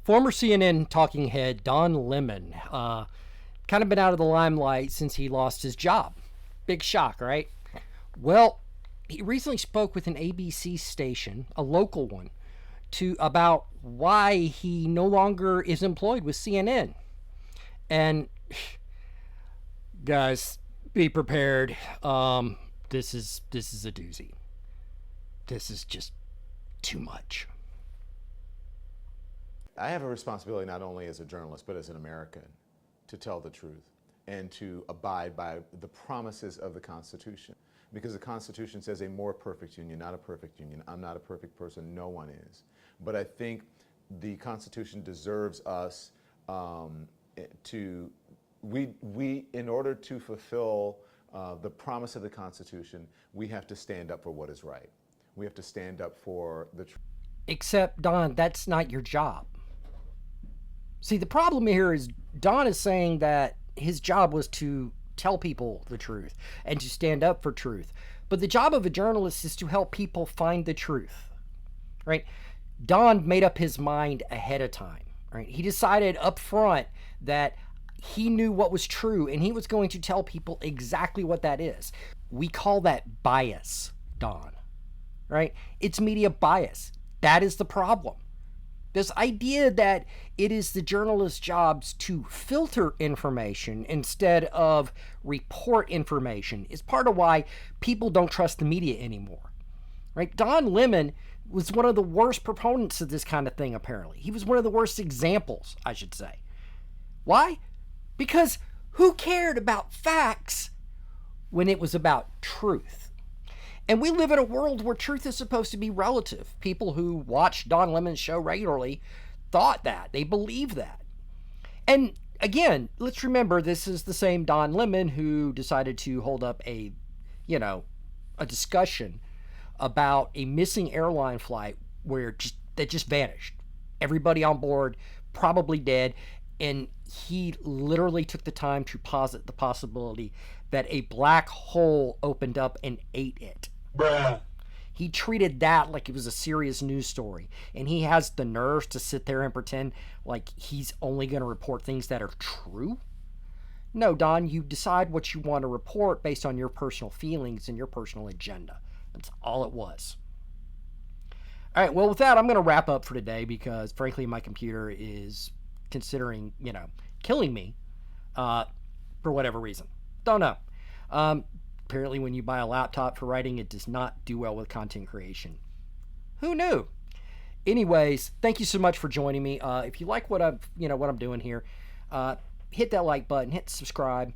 Former CNN talking head Don Lemon, kind of been out of the limelight since he lost his job. Big shock, right? Well, he recently spoke with an ABC station, a local one, to about why he no longer is employed with CNN. And guys, be prepared. This is a doozy. This is just too much. I have a responsibility not only as a journalist, but as an American to tell the truth and to abide by the promises of the Constitution. Because the Constitution says a more perfect union, not a perfect union. I'm not a perfect person, no one is. But I think the Constitution deserves us in order to fulfill the promise of the Constitution, we have to stand up for what is right. We have to stand up for the truth. Except, Don, that's not your job. See, the problem here is Don is saying that his job was to tell people the truth and to stand up for truth. But the job of a journalist is to help people find the truth, right? Don made up his mind ahead of time, right? He decided up front that he knew what was true and he was going to tell people exactly what that is. We call that bias, Don, right? It's media bias. That is the problem. This idea that it is the journalist's jobs to filter information instead of report information is part of why people don't trust the media anymore, right? Don Lemon was one of the worst proponents of this kind of thing, apparently. He was one of the worst examples, I should say. Why? Because who cared about facts when it was about truth? And we live in a world where truth is supposed to be relative. People who watch Don Lemon's show regularly thought that. They believe that. And again, let's remember this is the same Don Lemon who decided to hold up a discussion about a missing airline flight that just vanished. Everybody on board probably dead. And he literally took the time to posit the possibility that a black hole opened up and ate it. Bruh. He treated that like it was a serious news story. And he has the nerves to sit there and pretend like he's only going to report things that are true. No, Don, you decide what you want to report based on your personal feelings and your personal agenda. That's all it was. All right, well, with that, I'm going to wrap up for today because, frankly, my computer is considering, killing me for whatever reason. Don't know. Apparently, when you buy a laptop for writing, it does not do well with content creation. Who knew? Anyways, thank you so much for joining me. If you like what I'm doing here, hit that like button, hit subscribe.